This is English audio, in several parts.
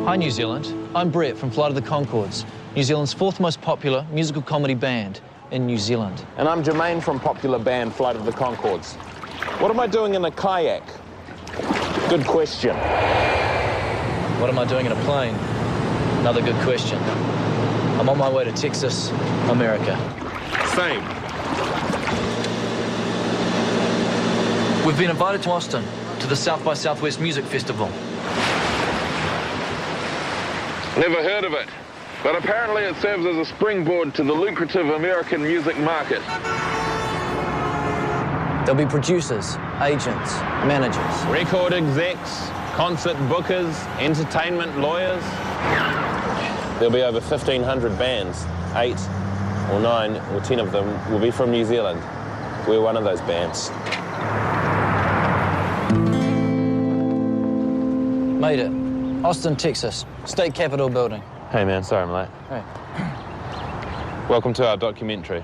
Hi, New Zealand. I'm Brett from Flight of the Conchords, New Zealand's fourth most popular musical comedy band in New Zealand. And I'm Jermaine from popular band Flight of the Conchords. What am I doing in a kayak? Good question. What am I doing in a plane? Another good question. I'm on my way to Texas, America. Same. We've been invited to Austin, to the South by Southwest Music Festival. Never heard of it, but apparently it serves as a springboard to the lucrative American music market. There'll be producers, agents, managers. Record execs, concert bookers, entertainment lawyers. There'll be over 1,500 bands. 8 or 9 or 10 of them will be from New Zealand. We're one of those bands. Made it. Austin, Texas, State Capitol building. Hey man, sorry I'm late. Hey. Welcome to our documentary.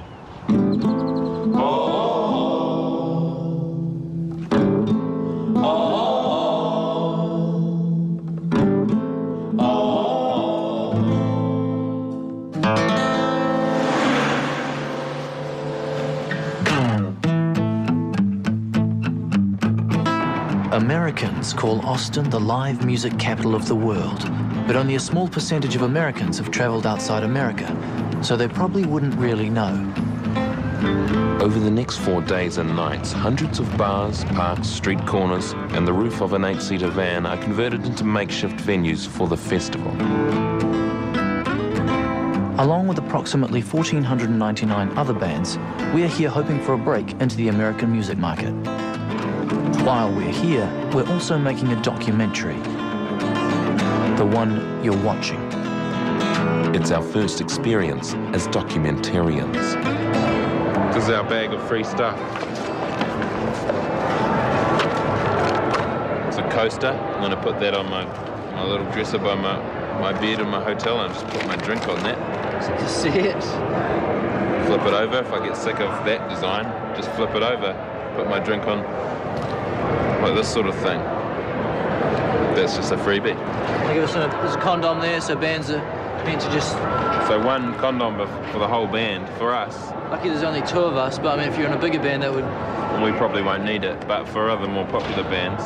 Americans call Austin the live music capital of the world, but only a small percentage of Americans have traveled outside America, so they probably wouldn't really know. Over the next 4 days and nights, hundreds of bars, parks, street corners, and the roof of an 8-seater van are converted into makeshift venues for the festival. Along with approximately 1,499 other bands, we are here hoping for a break into the American music market. While we're here, we're also making a documentary. The one you're watching. It's our first experience as documentarians. This is our bag of free stuff. It's a coaster. I'm going to put that on my little dresser by my bed in my hotel and just put my drink on that. So you see it? Flip it over. If I get sick of that design, just flip it over. Put my drink on like this sort of thing. That's just a freebie. There's a condom there, so bands are meant to just... So one condom for the whole band, for us. Lucky there's only 2 of us, but I mean, if you're in a bigger band, that would... And we probably won't need it, but for other more popular bands,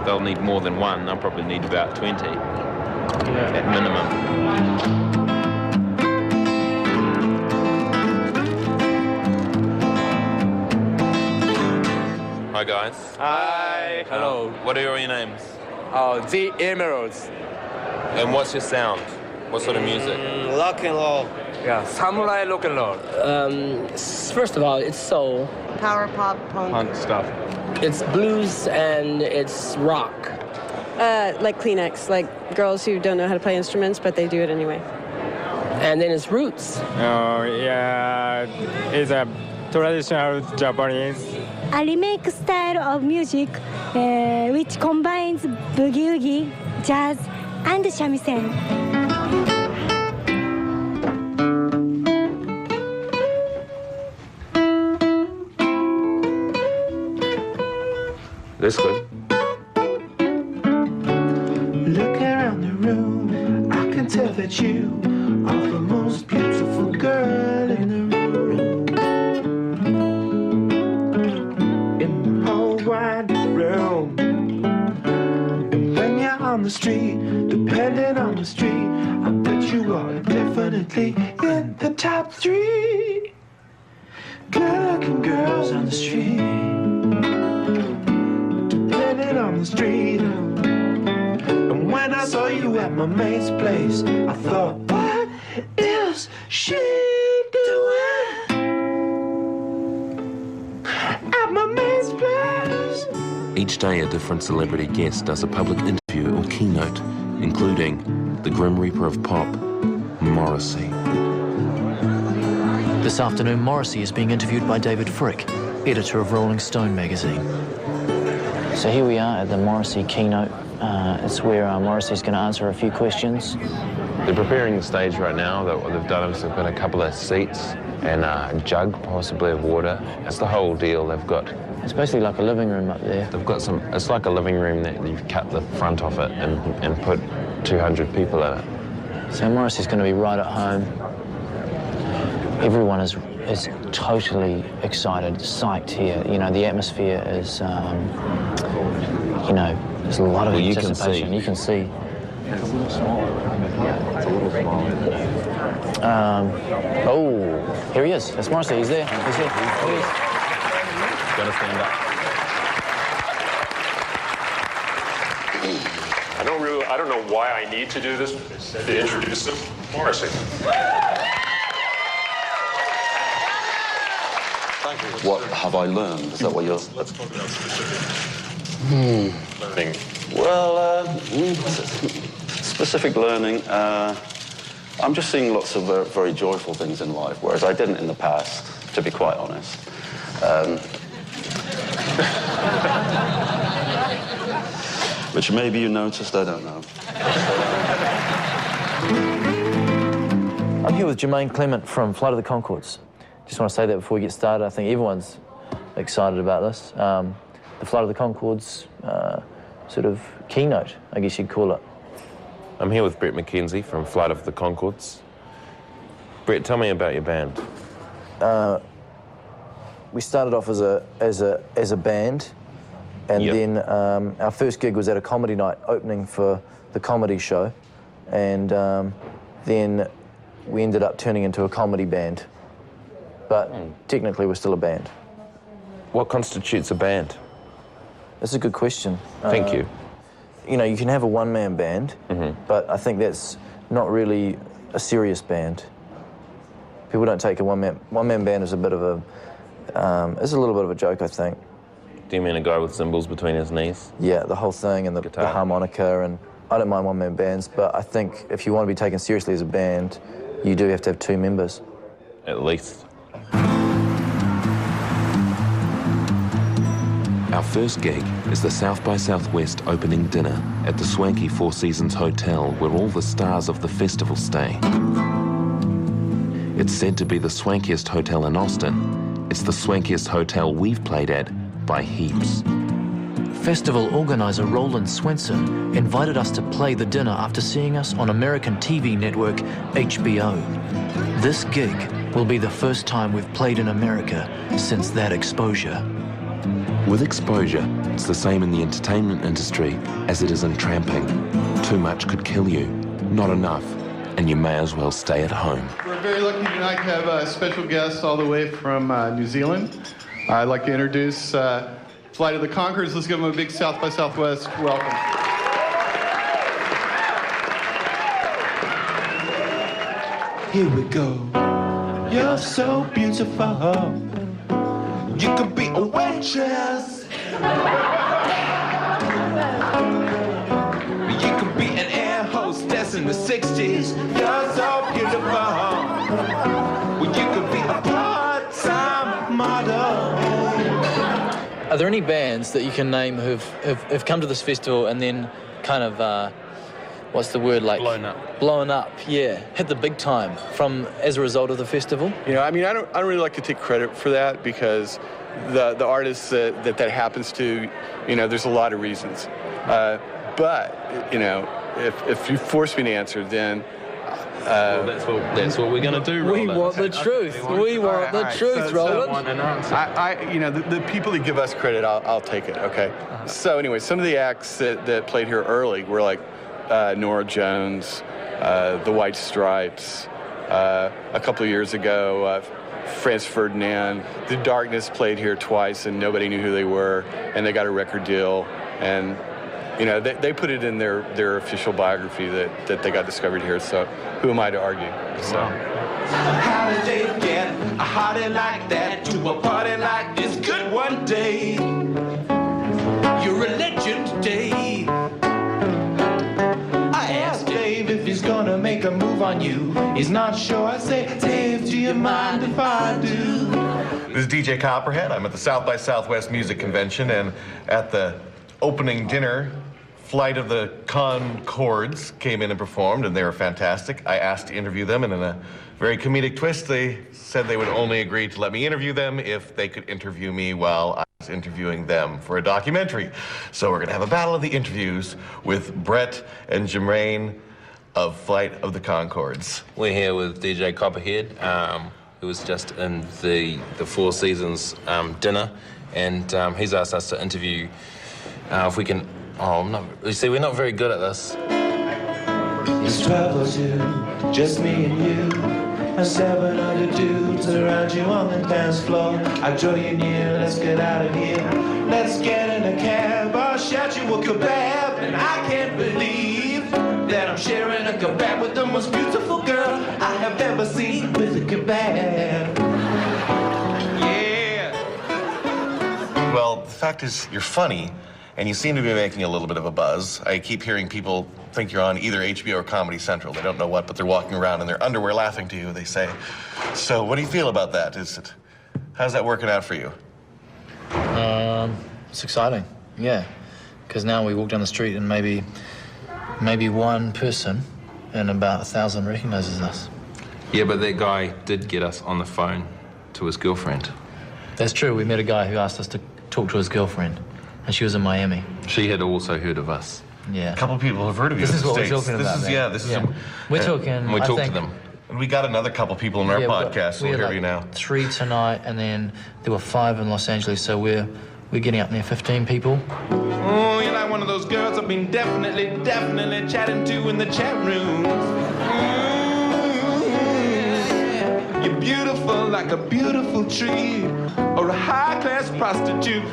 they'll need more than one. They'll probably need about 20 at minimum. Hi guys. Hi. Hello. What are your names? The Emeralds. And what's your sound? What sort of music? Rock and roll. Yeah, samurai rock and roll. First of all, it's soul. Power pop, punk. stuff. It's blues and it's rock. Like Kleenex, like girls who don't know how to play instruments, but they do it anyway. And then it's roots. Yeah, it's a traditional Japanese. A remake style of music which combines boogie-woogie, jazz, and shamisen. That's good. Look around the room, I can tell that you are the most beautiful girl in the room. In the whole wide room. And when you're on the street, depending on the street, I bet you are definitely in the top 3 good-looking girls on the street. On the street, and when I saw you at my mate's place, I thought, what is she doing at my mate's place? Each day, a different celebrity guest does a public interview or keynote, including the Grim Reaper of Pop, Morrissey. This afternoon, Morrissey is being interviewed by David Frick, editor of Rolling Stone magazine. So here we are at the Morrissey keynote. It's where Morrissey's going to answer a few questions. They're preparing the stage right now. What they've done is they've got a couple of seats and a jug, possibly, of water. That's the whole deal. They've got... It's basically like a living room up there. They've got some... It's like a living room that you've cut the front off it and put 200 people in it. So Morris is going to be right at home. Everyone is totally excited, psyched here. You know, the atmosphere is, you know, there's a lot of anticipation. You can see. It's a little smaller. It's a little smaller. Oh, here he is. That's Morrissey. He's there. He's here. Here he is. Got to stand up. I don't know why I need to do this to introduce him. Morrissey. Thank you. What have I learned? Is that what you're... Let's talk about learning. Well, specific learning. I'm just seeing lots of very joyful things in life, whereas I didn't in the past, to be quite honest. Which maybe you noticed, I don't know. I'm here with Jermaine Clement from Flight of the Conchords. Just want to say that before we get started. I think everyone's excited about this. The Flight of the Conchords sort of keynote, I guess you'd call it. I'm here with Brett McKenzie from Flight of the Conchords. Brett, tell me about your band. We started off as a band, and then our first gig was at a comedy night opening for the comedy show, and then we ended up turning into a comedy band. But technically we're still a band. What constitutes a band? That's a good question. Thank you. You know, you can have a one-man band, but I think that's not really a serious band. People don't take a one-man band as a bit of a, it's a little bit of a joke, I think. Do you mean a guy with cymbals between his knees? Yeah, the whole thing, and the harmonica, and I don't mind one-man bands, but I think if you want to be taken seriously as a band, you do have to have two members. At least. Our first gig is the South by Southwest opening dinner at the swanky Four Seasons Hotel, where all the stars of the festival stay. It's said to be the swankiest hotel in Austin. It's the swankiest hotel we've played at by heaps. Festival organizer Roland Swenson invited us to play the dinner after seeing us on American TV network HBO. This gig will be the first time we've played in America since that exposure. With exposure, it's the same in the entertainment industry as it is in tramping. Too much could kill you, not enough, and you may as well stay at home. We're very lucky tonight to have a special guest all the way from New Zealand. I'd like to introduce Flight of the Conchords. Let's give them a big South by Southwest welcome. Here we go. You're so beautiful. You could be a waitress. You could be an air hostess in the 60s. You're so beautiful. Well, you could be a part-time model. Are there any bands that you can name who've come to this festival and then kind of, what's the word, like... Blown up. Blown up, yeah. Hit the big time as a result of the festival? You know, I mean, I don't really like to take credit for that, because the artists that happens to, you know, there's a lot of reasons. But, you know, if you force me to answer, then... well, that's what we're going to do, Roland. We want the truth. We want the truth, Roland. You know, the people that give us credit, I'll take it, okay? So anyway, some of the acts that played here early were like Nora Jones, the White Stripes, a couple of years ago, Franz Ferdinand. The Darkness played here twice, and nobody knew who they were, and they got a record deal, and you know, they put it in their official biography that they got discovered here, so who am I to argue? So. How did they get a hottie like that to a party like this good one day? You're a legend today. I asked Dave if he's gonna make a move on you. He's not sure. I say, Dave, do you mind if I do? This is DJ Copperhead. I'm at the South by Southwest Music Convention, and at the opening dinner, Flight of the Conchords came in and performed, and they were fantastic. I asked to interview them, and in a very comedic twist, they said they would only agree to let me interview them if they could interview me while I interviewing them for a documentary. So we're going to have a battle of the interviews with Brett and Jermaine of Flight of the Conchords. We're here with DJ Copperhead, who was just in the Four Seasons dinner, and he's asked us to interview if we can. You see, we're not very good at this. It's 12:02, just me and you, and 700 dudes around you on the dance floor. I draw you near, let's get out of here. Let's get in a cab, I'll shout you a kebab. And I can't believe that I'm sharing a kebab with the most beautiful girl I have ever seen with a kebab. Yeah. Well, the fact is, you're funny, and you seem to be making a little bit of a buzz. I keep hearing people think you're on either HBO or Comedy Central. They don't know what, but they're walking around in their underwear laughing to you, they say. So what do you feel about that? How's that working out for you? It's exciting, yeah. Because now we walk down the street and maybe one person in about 1,000 recognizes us. Yeah, but that guy did get us on the phone to his girlfriend. That's true. We met a guy who asked us to talk to his girlfriend, and she was in Miami. She had also heard of us. Yeah. A couple of people have heard of you. This is what States. we're talking about. We're talking. We talked to them. And we got another couple people on our podcast, so we'll hear you now. 3 tonight, and then there were 5 in Los Angeles, so we're getting up near 15 people. Oh, you're like one of those girls I've been definitely chatting to in the chat rooms. You're beautiful like a beautiful tree, or a high-class prostitute.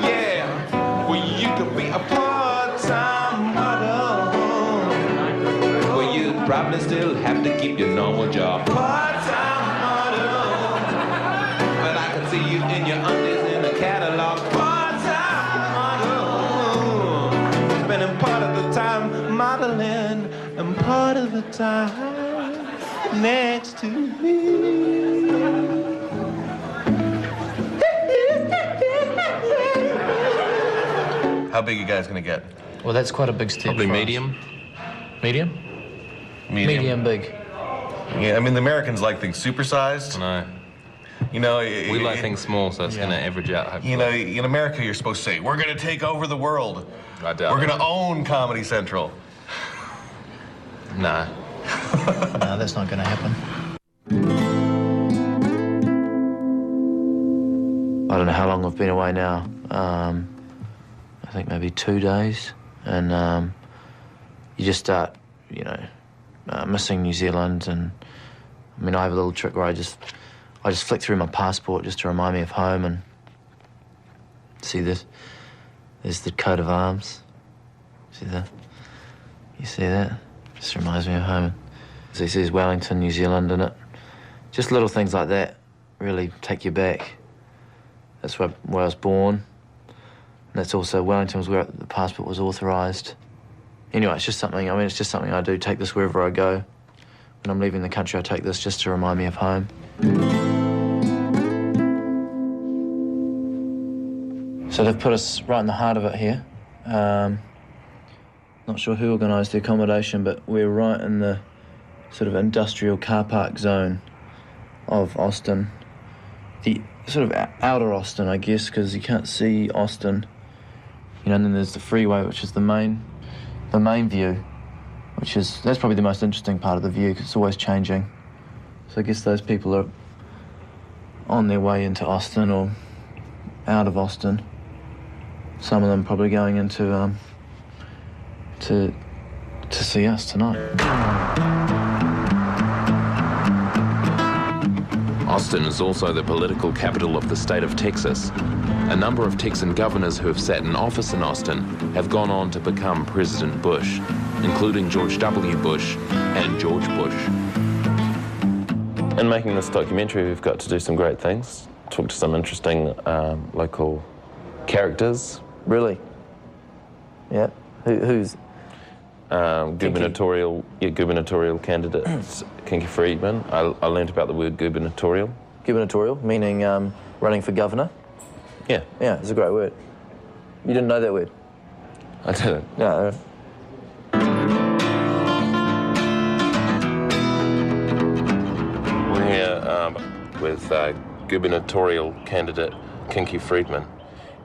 Yeah, well, you could be a part-time model. Well, you probably still have to keep your normal job. Part-time model, but I can see you in your undies in the catalog. Part-time model, spending part of the time modeling and part of the time next to me. How big you guys gonna get? Well, that's quite a big step. Probably medium. Medium? Medium big. Yeah, I mean, the Americans like things supersized. No. You know, we like things small, so it's going to average out, hopefully. You know, in America, you're supposed to say, we're going to take over the world. I doubt We're going to own Comedy Central. No. No, that's not going to happen. I don't know how long I've been away now. I think maybe 2 days. And you just start, missing New Zealand. And I mean, I have a little trick where I just flick through my passport just to remind me of home. And see this? There's the coat of arms. See that? You see that? Just reminds me of home. So it says Wellington, New Zealand in it. Just little things like that really take you back. That's where I was born. And that's also, Wellington was where the passport was authorised. Anyway, it's just something I do, take this wherever I go. When I'm leaving the country, I take this just to remind me of home. So they've put us right in the heart of it here. Not sure who organised the accommodation, but we're right in the sort of industrial car park zone of Austin. The sort of outer Austin, I guess, because you can't see Austin. And then there's the freeway, which is the main view, that's probably the most interesting part of the view, because it's always changing. So I guess those people are on their way into Austin or out of Austin. Some of them probably going into to see us tonight. Austin is also the political capital of the state of Texas. A number of Texan governors who have sat in office in Austin have gone on to become President Bush, including George W. Bush and George Bush. In making this documentary, we've got to do some great things, talk to some interesting local characters. Really? Yeah. Who's? Gubernatorial candidate Kinky Friedman. I learned about the word gubernatorial. Gubernatorial, meaning running for governor? Yeah. Yeah, it's a great word. You didn't know that word? I didn't. No. We're here with gubernatorial candidate Kinky Friedman.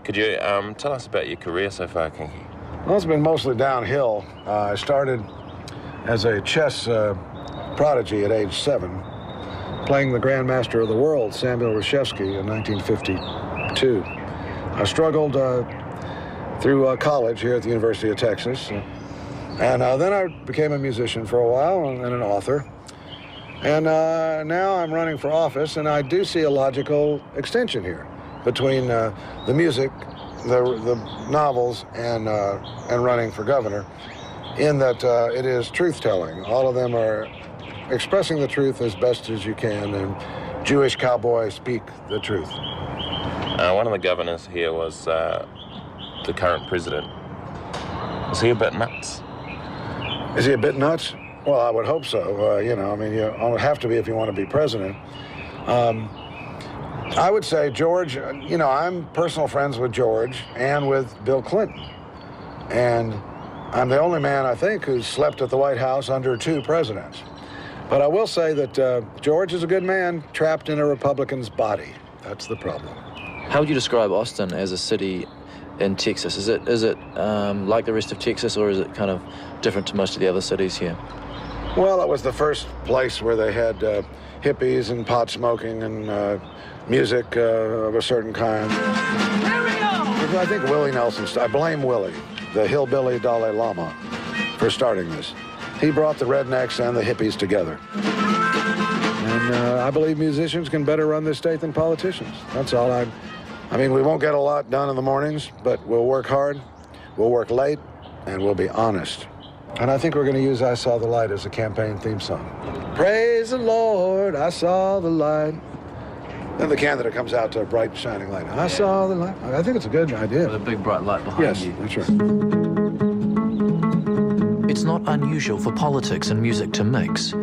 Could you tell us about your career so far, Kinky? Well, it's been mostly downhill. I started as a chess prodigy at age 7, playing the Grandmaster of the World, Samuel Reshevsky, in 1952. I struggled through college here at the University of Texas. And then I became a musician for a while and an author. And now I'm running for office, and I do see a logical extension here between the music, the novels, and running for governor, in that it is truth-telling. All of them are expressing the truth as best as you can, and Jewish cowboys speak the truth. One of the governors here was the current president. Is he a bit nuts? Is he a bit nuts? Well, I would hope so. You know, I mean, you have to be if you want to be president. I would say George, you know, I'm personal friends with George and with Bill Clinton. And I'm the only man, I think, who's slept at the White House under 2 presidents. But I will say that George is a good man trapped in a Republican's body. That's the problem. How would you describe Austin as a city in Texas? Is it like the rest of Texas, or is it kind of different to most of the other cities here? Well, it was the first place where they had hippies and pot smoking and music of a certain kind. Here we go! I think Willie Nelson, I blame Willie, the hillbilly Dalai Lama, for starting this. He brought the rednecks and the hippies together. And I believe musicians can better run this state than politicians. That's all. I mean, we won't get a lot done in the mornings, but we'll work hard, we'll work late, and we'll be honest. And I think we're going to use I Saw the Light as a campaign theme song. Praise the Lord, I saw the light. Then the candidate comes out to a bright, shining light. I saw the light. I think it's a good idea. With a big, bright light behind you. Yes, that's right. It's not unusual for politics and music to mix.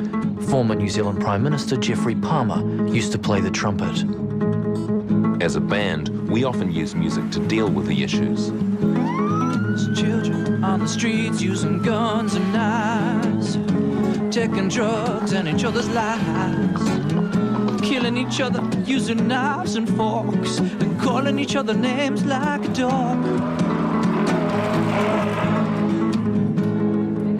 Former New Zealand Prime Minister Geoffrey Palmer used to play the trumpet. As a band, we often use music to deal with the issues. Children on the streets using guns and knives, taking drugs and each other's lives, killing each other using knives and forks, and calling each other names like a dog.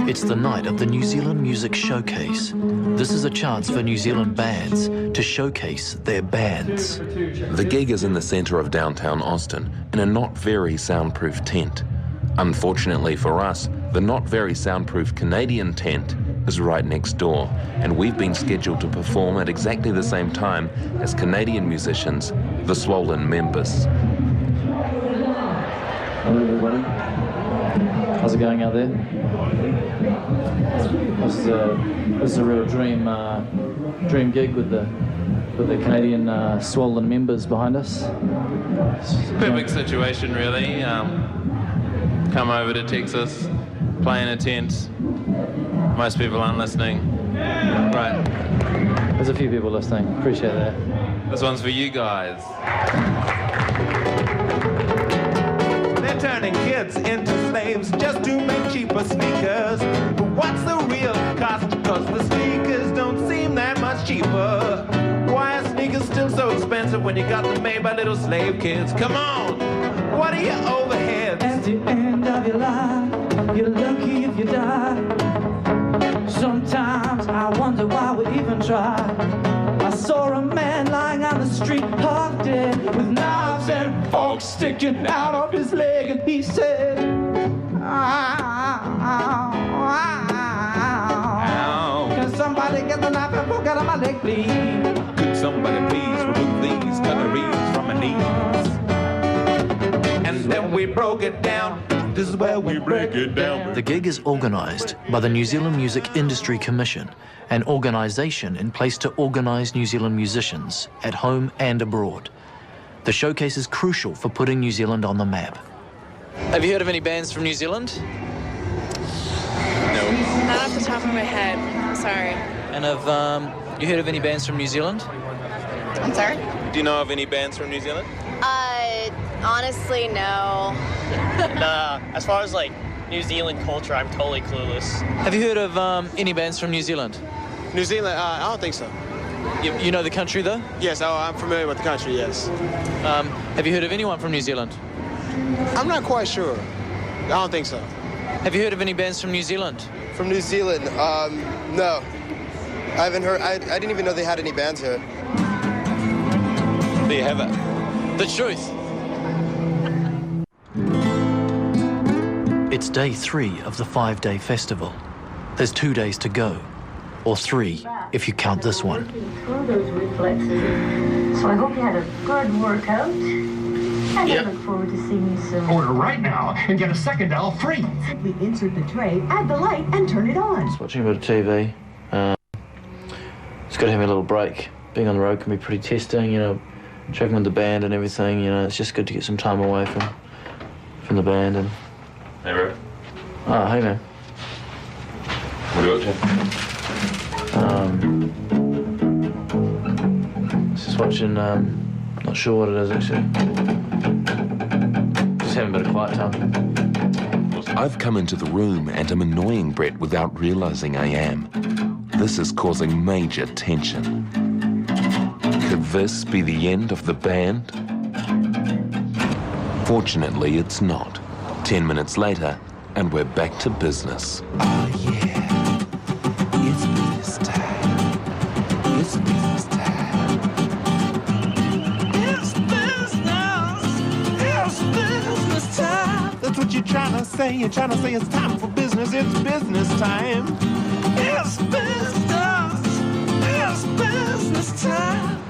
It's the night of the New Zealand Music Showcase. This is a chance for New Zealand bands to showcase their bands. The gig is in the centre of downtown Austin, in a not very soundproof tent. Unfortunately for us, the not very soundproof Canadian tent is right next door, and we've been scheduled to perform at exactly the same time as Canadian musicians, the Swollen Members. Hello everybody. How's it going out there? This is a real dream gig with the Canadian Swollen Members behind us. Perfect situation, really. Come over to Texas, play in a tent. Most people aren't listening. Right. There's a few people listening. Appreciate that. This one's for you guys. They're turning kids into slaves just to make cheaper sneakers. But what's the real cost? Because the sneakers don't seem that much cheaper. Why are sneakers still so expensive when you got them made by little slave kids? Come on, what are your overheads? At the end of your life, you're lucky if you die. Sometimes I wonder why we even try. I saw a man lying on the street, half dead, with knives and forks sticking out of his leg, and he said, ow. Can somebody get the knife and fork out of my leg, please? Could somebody please remove these cutleries from my knees? And then we broke it down. This is where we break it down. The gig is organised by the New Zealand Music Industry Commission, an organisation in place to organise New Zealand musicians at home and abroad. The showcase is crucial for putting New Zealand on the map. Have you heard of any bands from New Zealand? No. Not off the top of my head. I'm sorry. And have you heard of any bands from New Zealand? I'm sorry? Do you know of any bands from New Zealand? Honestly, no. As far as like New Zealand culture, I'm totally clueless. Have you heard of any bands from New Zealand? New Zealand? I don't think so. You know the country, though? Yes, I'm familiar with the country, yes. Have you heard of anyone from New Zealand? I'm not quite sure. I don't think so. Have you heard of any bands from New Zealand? From New Zealand? No. I haven't heard. I didn't even know they had any bands here. There you have it. The truth. It's day 3 of the 5-day festival. There's 2 days to go, or 3 if you count this one. Through those reflexes. So I hope you had a good workout. And I look forward to seeing you soon. Order right now and get a second doll free. Simply insert the tray, add the light, and turn it on. Just watching a bit of TV. Just got to have a little break. Being on the road can be pretty testing, you know, checking with the band and everything. You know, it's just good to get some time away from the band. And Hey, Rob. oh, hey man. What are you up to? Just watching. Not sure what it is actually. Just having a bit of quiet time. I've come into the room and am annoying Brett without realizing I am. This is causing major tension. Could this be the end of the band? Fortunately, it's not. 10 minutes later, and we're back to business. Oh yeah, it's business time. It's business time. It's business time. That's what you're trying to say. You're trying to say it's time for business. It's business time. It's business time.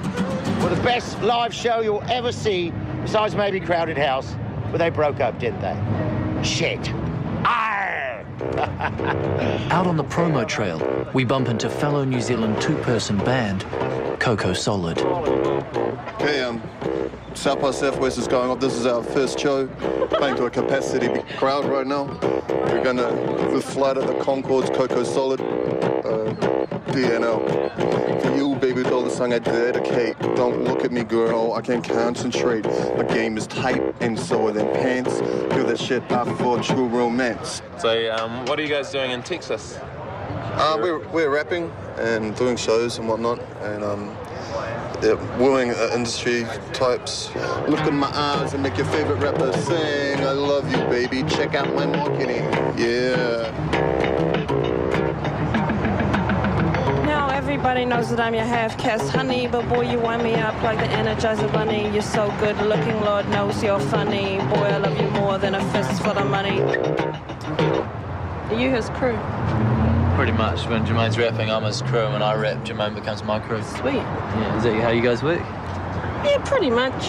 Well, the best live show you'll ever see, besides maybe Crowded House, but they broke up, didn't they? Shit. Arr! Out on the promo trail, we bump into fellow New Zealand 2-person band, Coco Solid. Hey, South by Southwest is going off. This is our first show, playing to a capacity crowd right now. We're gonna fly to the Conchords, Coco Solid, DNL. For you, baby doll, the song I dedicate. Don't look at me, girl, I can't concentrate. The game is tight, and so are them pants. Do that shit out for true romance. So, what are you guys doing in Texas? We're rapping and doing shows and whatnot, and wooing industry types. Look in my eyes and make your favorite rapper sing. I love you, baby. Check out my marketing. Yeah. Now everybody knows that I'm your half-caste honey, but boy, you wind me up like the Energizer Bunny. You're so good looking, Lord knows you're funny. Boy, I love you more than a fistful of money. Are you his crew? Pretty much. When Jermaine's rapping, I'm his crew. When I rap, Jermaine becomes my crew. Sweet. Yeah, is that how you guys work? Yeah, pretty much.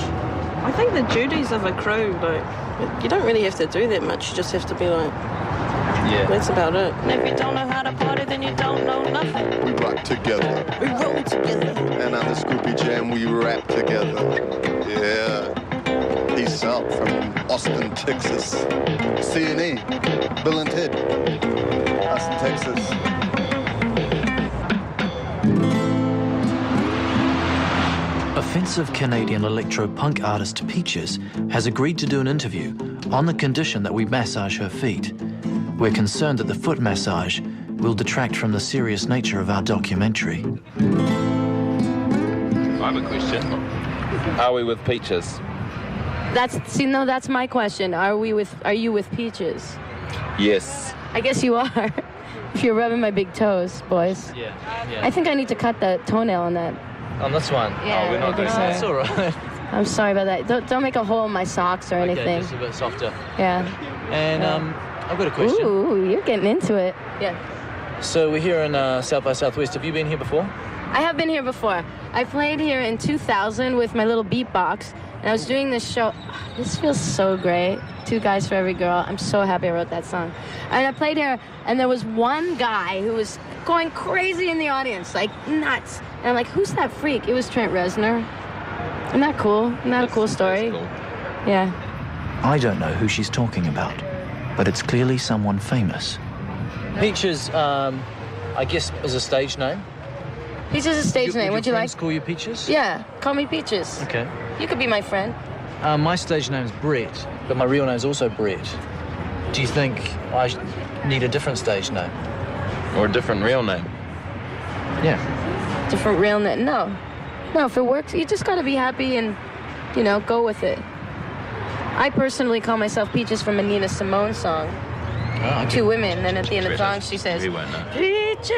I think the duties of a crew, like, you don't really have to do that much. You just have to be like, yeah, that's about it. And if you don't know how to party, then you don't know nothing. We rock together. We roll together. And on the Scoopy Jam, we rap together. Yeah. Peace out from Austin, Texas. C&E, Bill and Ted, Austin, Texas. Offensive Canadian electro-punk artist Peaches has agreed to do an interview on the condition that we massage her feet. We're concerned that the foot massage will detract from the serious nature of our documentary. I have a question. Are we with Peaches? That's my question. Are you with Peaches? Yes. I guess you are. If you're rubbing my big toes, boys. Yeah. I think I need to cut the toenail on that. On this one? Yeah, oh, we're not doing that. It's all right. I'm sorry about that. Don't make a hole in my socks or anything. Okay, just a bit softer. Yeah. And I've got a question. Ooh, you're getting into it. Yeah. So we're here in South by Southwest. Have you been here before? I have been here before. I played here in 2000 with my little beatbox, and I was doing this show. This feels so great. 2 guys for every girl. I'm so happy I wrote that song. And I played here, and there was one guy who was going crazy in the audience, like nuts. And I'm like, who's that freak? It was Trent Reznor. Isn't that cool? Isn't that a cool story? Cool. Yeah. I don't know who she's talking about, but it's clearly someone famous. Peaches, I guess, is a stage name. Peaches is a stage name. Would you like? Call you Peaches? Yeah, call me Peaches. Okay. You could be my friend. My stage name is Brett, but my real name is also Brett. Do you think I need a different stage name? Or a different real name? Yeah. different realness. No, if it works, you just got to be happy and, you know, go with it. I personally call myself Peaches from a Nina Simone song. Oh, Two women, and then at the end of the song she says, We won't know. Peaches!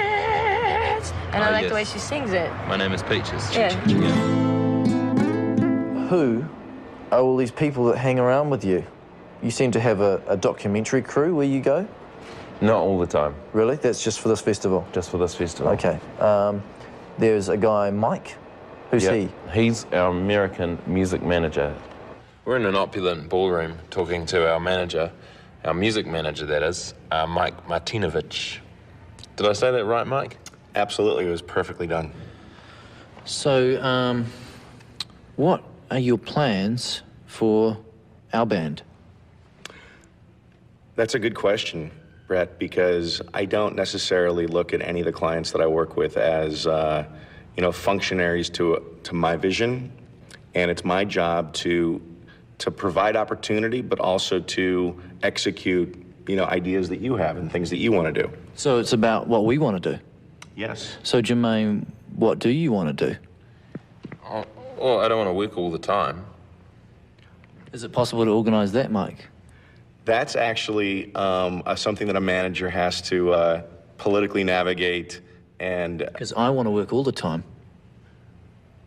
And I like the way she sings it. My name is Peaches. Yeah. Who are all these people that hang around with you? You seem to have a documentary crew where you go? Not all the time. Really? That's just for this festival? Just for this festival. Okay. There's a guy, Mike. Who's he? He's our American music manager. We're in an opulent ballroom talking to our manager, our music manager, that is, Mike Martinovich. Did I say that right, Mike? Absolutely, it was perfectly done. So, what are your plans for our band? That's a good question, Brett, because I don't necessarily look at any of the clients that I work with as, you know, functionaries to my vision, and it's my job to provide opportunity, but also to execute, you know, ideas that you have and things that you want to do. So it's about what we want to do? Yes. So, Jermaine, what do you want to do? Well, I don't want to work all the time. Is it possible to organise that, Mike? That's actually something that a manager has to politically navigate, and... Because I want to work all the time.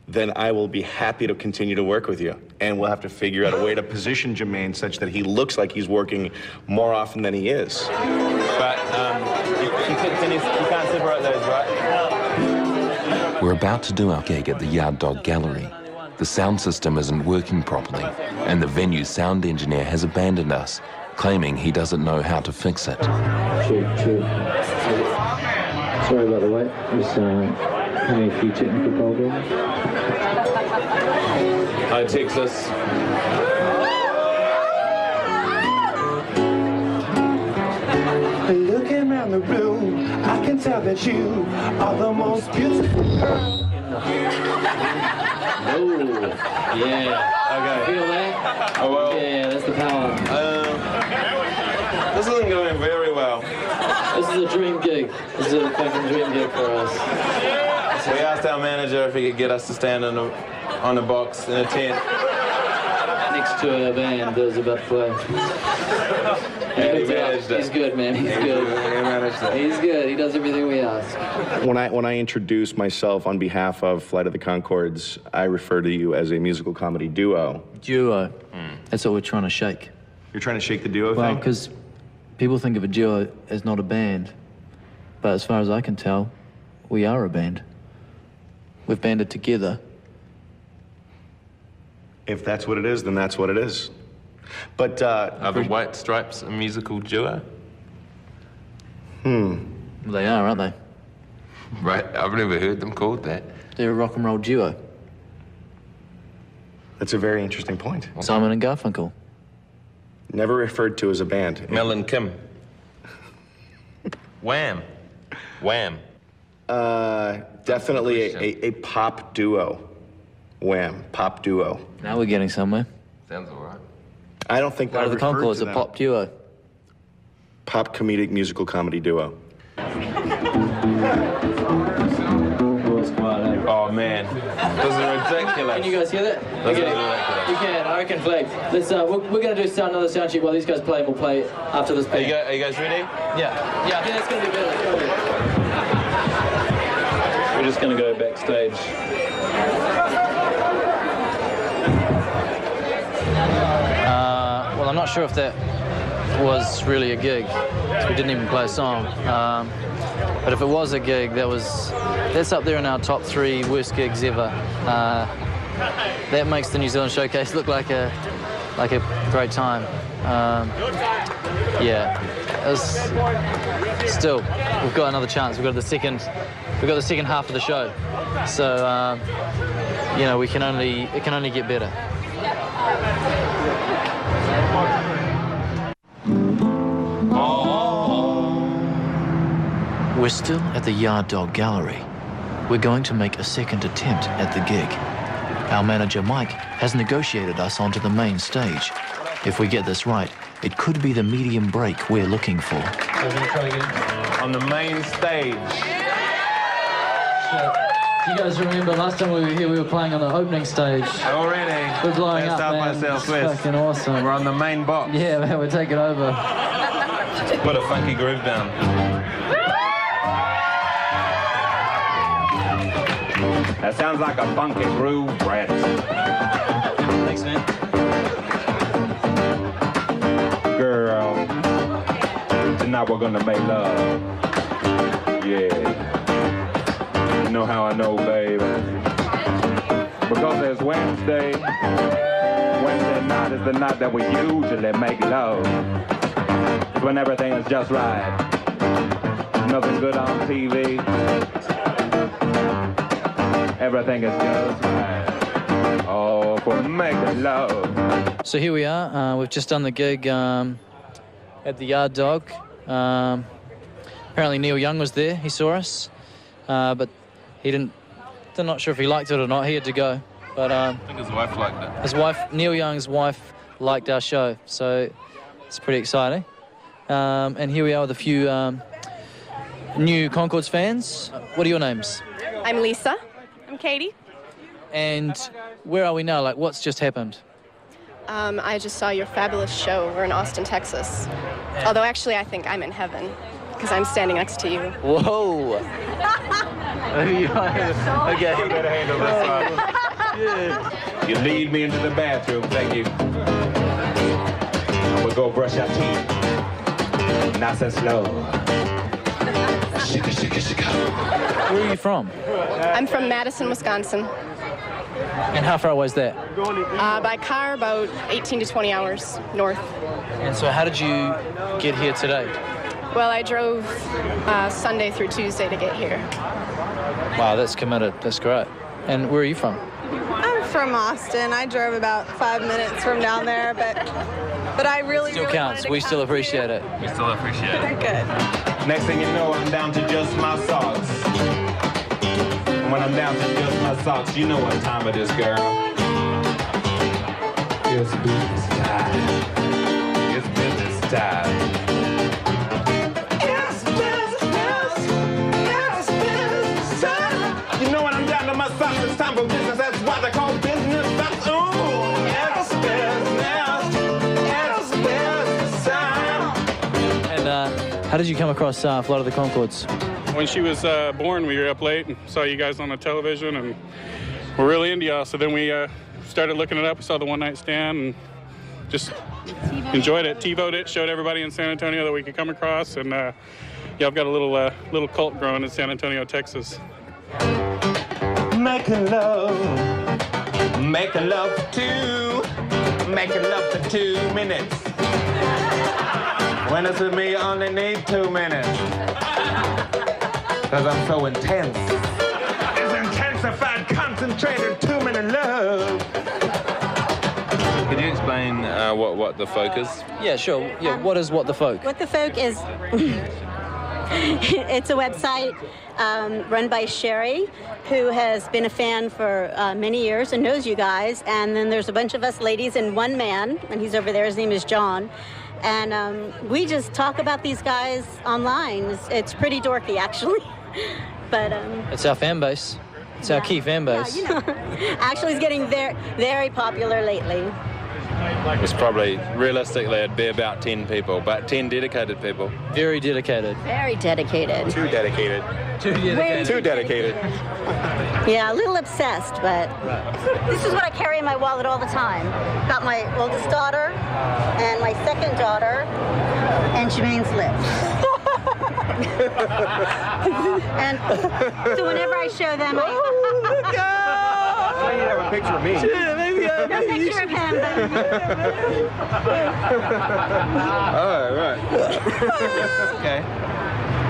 Then I will be happy to continue to work with you. And we'll have to figure out a way to position Jermaine such that he looks like he's working more often than he is. But you can't separate those, right? We're about to do our gig at the Yard Dog Gallery. The sound system isn't working properly, and the venue's sound engineer has abandoned us, claiming he doesn't know how to fix it. Sure. Sorry about the wait. Just having a few technical problems. Hi, Texas. Looking around the room, I can tell that you are the most beautiful girl. Oh, yeah. Okay. Feel that? Oh, well. Yeah, that's the power. This isn't going very well. This is a dream gig. This is a fucking dream gig for us. So we asked our manager if he could get us to stand on a box in a tent. Next to a band that was about to play. And he managed it. He's good, man. He's good. He managed it. He's good. He does everything we ask. When I introduce myself on behalf of Flight of the Conchords, I refer to you as a musical comedy duo. Duo. That's what we're trying to shake. You're trying to shake the duo Well, thing? because people think of a duo as not a band. But as far as I can tell, we are a band. We've banded together. If that's what it is, then that's what it is. But, Are the White Stripes a musical duo? They are, aren't they? Right, I've never heard them called that. They're a rock and roll duo. That's a very interesting point. Simon and Garfunkel. Never referred to as a band. Mel and Kim. Wham. Definitely a pop duo. Wham, pop duo. Now we're getting somewhere. Sounds all right. I don't think Part of the Conchords, a pop duo. Pop comedic musical comedy duo. Oh, man. This is ridiculous. Can you guys hear that? This is ridiculous. You can. I reckon, Flag. Let's. We're going to do another sound check while these guys play. We'll play after this. Are you guys ready? Yeah. I think that's going to be better. We're just going to go backstage. Well, I'm not sure if that was really a gig. We didn't even play a song. But if it was a gig, that's up there in our top 3 worst gigs ever. That makes the New Zealand Showcase look like a great time. Yeah, still, we've got another chance. We've got the second half of the show. So, you know, it can only get better. We're still at the Yard Dog Gallery. We're going to make a second attempt at the gig. Our manager, Mike, has negotiated us onto the main stage. If we get this right, it could be the medium break we're looking for. On the main stage. Do you guys remember last time we were here, we were playing on the opening stage? Already. We're blowing up, South by man. Southwest. It's fucking awesome. We're on the main box. Yeah, man, we're taking over. Put a funky groove down. That sounds like a funky groove, Brett. Thanks, man. Girl, tonight we're gonna make love. Yeah. You know how I know, baby? Because it's Wednesday. Wednesday night is the night that we usually make love. It's when everything is just right. Nothing good on TV. Everything is just right. Oh, for making love. So here we are. We've just done the gig at the Yard Dog. Apparently Neil Young was there. He saw us, but he didn't. I'm not sure if he liked it or not. He had to go. But I think his wife liked it. His wife, Neil Young's wife, liked our show, so it's pretty exciting. And here we are with a few new Conchords fans. What are your names? I'm Lisa. I'm Katie. And where are we now? Like, what's just happened? I just saw your fabulous show. We're in Austin, Texas. Although actually I think I'm in heaven because I'm standing next to you. Whoa. Okay. You better handle this one. Yeah. You lead me into the bathroom, thank you. We'll go brush our teeth. Nice and slow. Shika, shika, shika. Where are you from? I'm from Madison, Wisconsin. And how far away is that? By car, about 18 to 20 hours north. And so how did you get here today? Well, I drove Sunday through Tuesday to get here. Wow, that's committed. That's great. And where are you from? I'm from Austin. I drove about 5 minutes from down there, but I really Still counts. We still appreciate it. We still appreciate it. Good. Next thing you know, I'm down to just my socks. And when I'm down to just my socks, you know what time it is, girl. It's business time. It's business time. You know when I'm down to my socks, it's time for business. That's why they call business. That's it's business. It's business time. And how did you come across Flight of the Conchords? When she was born, we were up late and saw you guys on the television, and we're really into y'all. So then we started looking it up. We saw the one night stand and just enjoyed it. TiVo'd it, showed everybody in San Antonio that we could come across, and yeah, I've got a little cult growing in San Antonio, Texas. Making love for two, making love for 2 minutes. When it's with me, you only need 2 minutes. Cause I'm so intense. It's intensified, concentrated 2-minute love. Can you explain what the folk is? Yeah, sure. Yeah, what is What the Folk? What the Folk is, it's a website run by Sherry, who has been a fan for many years and knows you guys. And then there's a bunch of us ladies and one man, and he's over there. His name is John. And we just talk about these guys online. It's pretty dorky, actually. But it's our fan base. It's our key fan base. Yeah, you know, actually, it's getting very, very popular lately. It's probably, realistically, it'd be about 10 people, but 10 dedicated people. Very dedicated. Very dedicated. Too dedicated. Too dedicated. Too dedicated. Yeah, a little obsessed, but this is what I carry in my wallet all the time. Got my oldest daughter and my second daughter and Jermaine's lips. And so whenever I show them, Why you have a picture of me? Yeah, maybe no picture of him. Oh, right. Okay.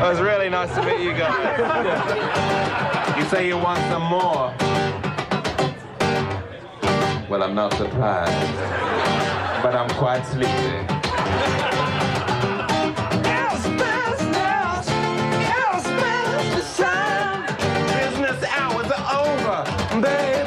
It was really nice to meet you guys. You say you want some more. Well, I'm not surprised, but I'm quite sleepy. Business hours are over, baby.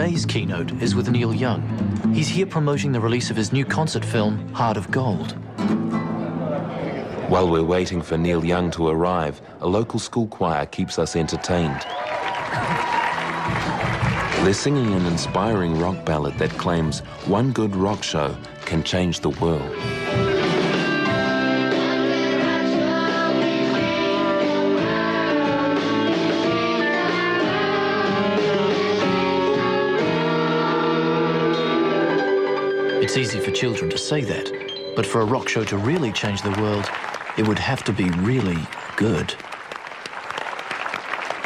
Today's keynote is with Neil Young. He's here promoting the release of his new concert film, Heart of Gold. While we're waiting for Neil Young to arrive, a local school choir keeps us entertained. They're singing an inspiring rock ballad that claims one good rock show can change the world. It's easy for children to say that, but for a rock show to really change the world, it would have to be really good.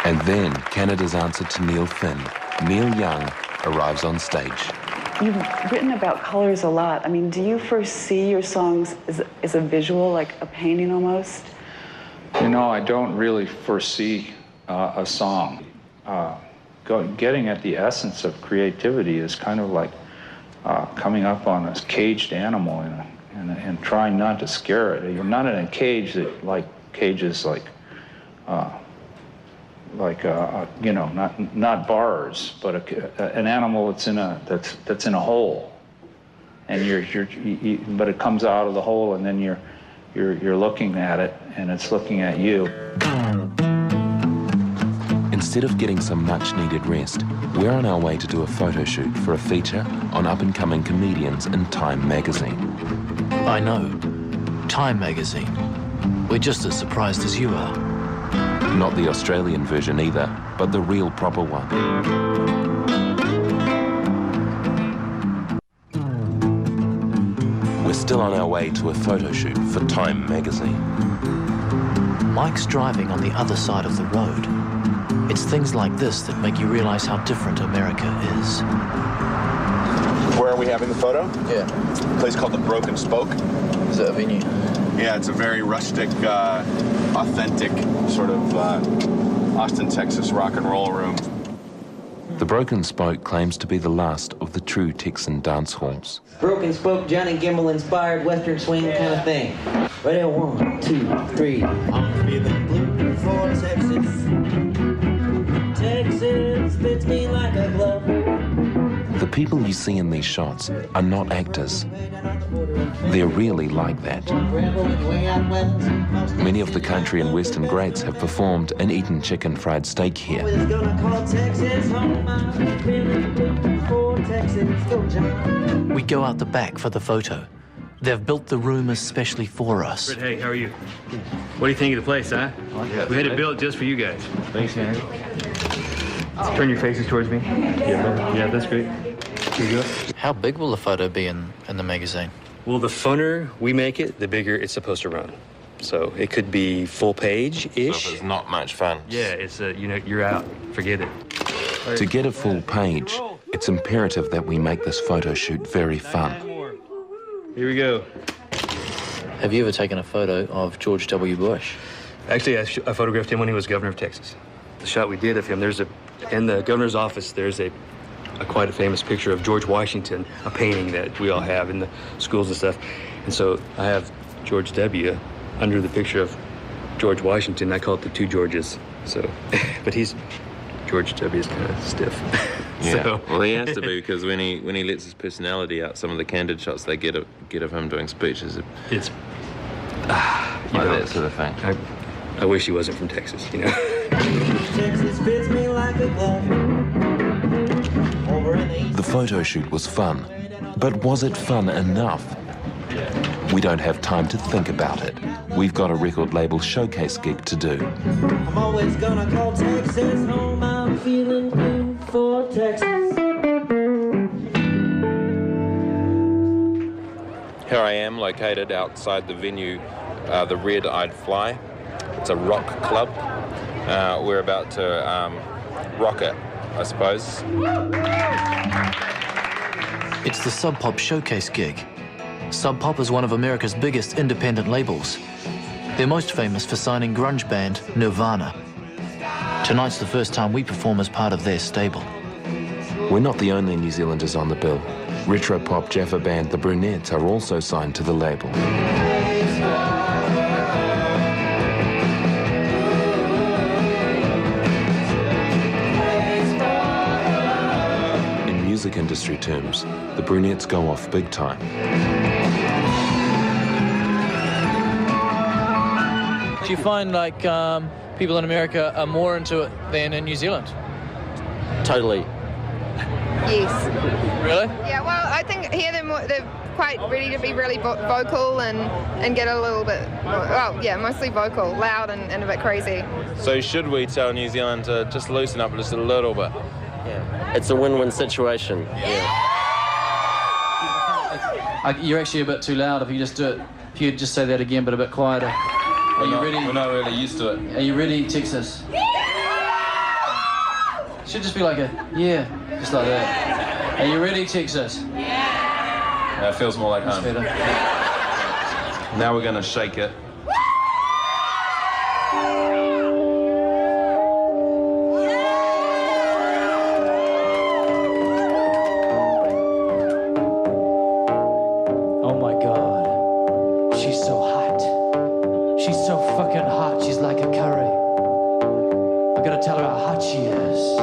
And then Canada's answer to Neil Finn, Neil Young, arrives on stage. You've written about colors a lot. I mean, do you foresee your songs as a visual, like a painting almost? You know, I don't really foresee a song. Getting at the essence of creativity is kind of like coming up on a caged animal and trying not to scare it. You're not in a cage that, like cages like you know, not bars, but an animal that's in a hole, and but it comes out of the hole, and then you're looking at it, and it's looking at you. Instead of getting some much-needed rest, we're on our way to do a photo shoot for a feature on up-and-coming comedians in Time magazine. I know. Time magazine. We're just as surprised as you are. Not the Australian version either, but the real proper one. We're still on our way to a photo shoot for Time magazine. Mike's driving on the other side of the road. It's things like this that make you realize how different America is. Where are we having the photo? Yeah. A place called the Broken Spoke. Is that a venue? Yeah, it's a very rustic, authentic sort of Austin, Texas rock and roll room. The Broken Spoke claims to be the last of the true Texan dance halls. Broken Spoke, Johnny Gimmel inspired Western swing kind of thing. Ready? 1, 2, 3. I'm feeling blue for Texas. Texas fits me like a glove. The people you see in these shots are not actors. They're really like that. Many of the country and western greats have performed and eaten chicken fried steak here. We go out the back for the photo. They've built the room especially for us. Hey, how are you? What do you think of the place, huh? We had it built just for you guys. Thanks, man. Turn your faces towards me. Yeah, that's great. Here you go. How big will the photo be in the magazine? Well, the funner we make it, the bigger it's supposed to run. So it could be full page-ish. So it's not much fun. Yeah, it's you know, you're out. Forget it. To get a full page, it's imperative that we make this photo shoot very fun. Here we go. Have you ever taken a photo of George W. Bush? Actually, I photographed him when he was governor of Texas. The shot we did of him, in the governor's office, there's quite a famous picture of George Washington, a painting that we all have in the schools and stuff. And so I have George W. under the picture of George Washington. I call it the two Georges. So, but George W. is kind of stiff. Yeah. So. Well, he has to be, because when he lets his personality out, some of the candid shots they get of him doing speeches, it's that sort of thing. I wish he wasn't from Texas, you know. Texas fits me like a glove. The photo shoot was fun, but was it fun enough? We don't have time to think about it. We've got a record label showcase gig to do. I'm always gonna call Texas home. I'm feeling blue for Texas. Here I am, located outside the venue, the Red Eyed Fly. It's a rock club. We're about to rock it, I suppose. It's the Sub Pop showcase gig. Sub Pop is one of America's biggest independent labels. They're most famous for signing grunge band Nirvana. Tonight's the first time we perform as part of their stable. We're not the only New Zealanders on the bill. Retro pop Jaffa band The Brunettes are also signed to the label. In music industry terms, the brunettes go off big time. Do you find like people in America are more into it than in New Zealand? Totally. Yes. Really? Yeah, well, I think here they're quite ready to be really vocal and get a little bit, well, yeah, mostly vocal, loud and a bit crazy. So should we tell New Zealand to just loosen up just a little bit? Yeah. It's a win-win situation. Yeah. You're actually a bit too loud. If you just do it, if you just say that again, but a bit quieter. Are you ready? We're not really used to it. Are you ready, Texas? Should just be like a yeah, just like that. Are you ready, Texas? Yeah, it feels more like home. Better. Now we're going to shake it. Oh my God, she's so hot. She's so fucking hot, she's like a curry. I gotta tell her how hot she is.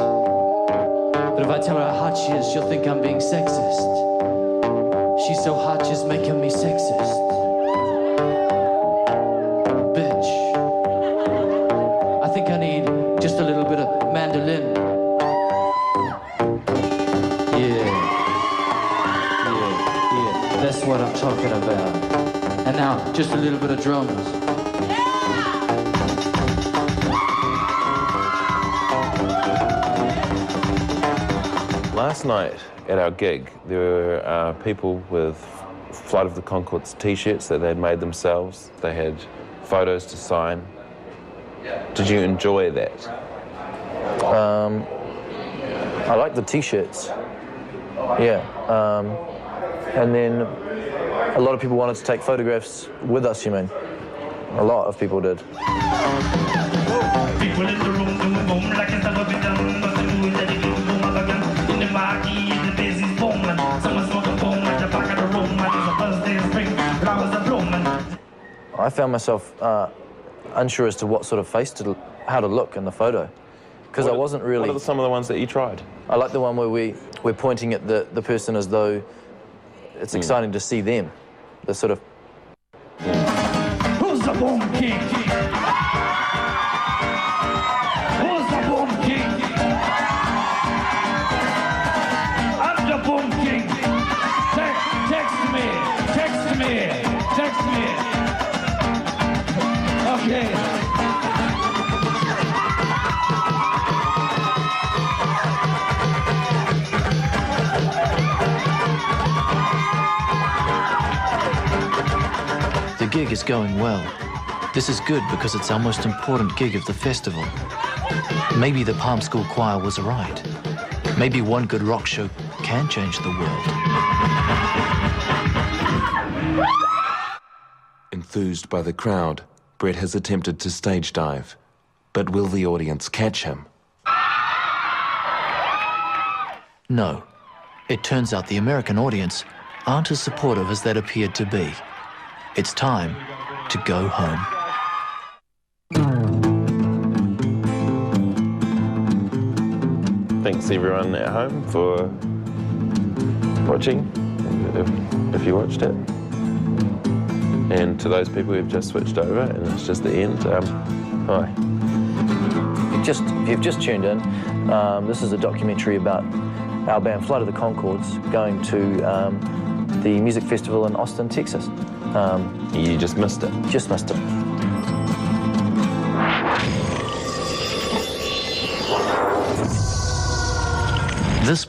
But if I tell her how hot she is, she'll think I'm being sexist. She's so hot, she's making me sexist. Bitch. I think I need just a little bit of mandolin. Yeah. That's what I'm talking about. And now, just a little bit of drums. Last night at our gig, there were people with Flight of the Conchords t-shirts that they'd made themselves. They had photos to sign. Did you enjoy that? I like the t-shirts. Yeah. And then a lot of people wanted to take photographs with us, you mean? A lot of people did. People in the room doing boom like it's never been done. Nothing new, let it do, boom up again. In the marquee, the busy's booming. Someone's smoking boom at the back of the room. And it's a Thursday spring, flowers are blooming. I found myself unsure as to what sort of face how to look in the photo. Because I wasn't really... What are some of the ones that you tried? I like the one where we're pointing at the person as though it's exciting to see them. The sort of... Who's the boom king? Who's the boom king? I'm the boom king. Text me. Text me. Text me. Okay. The gig is going well. This is good because it's our most important gig of the festival. Maybe the Palm School Choir was right. Maybe one good rock show can change the world. Enthused by the crowd, Brett has attempted to stage dive. But will the audience catch him? No. It turns out the American audience aren't as supportive as they'd appeared to be. It's time to go home. Thanks everyone at home for watching, if you watched it. And to those people who've just switched over and it's just the end, hi. If you've just tuned in, this is a documentary about our band Flight of the Conchords going to the music festival in Austin, Texas. You just missed it. Just missed it. This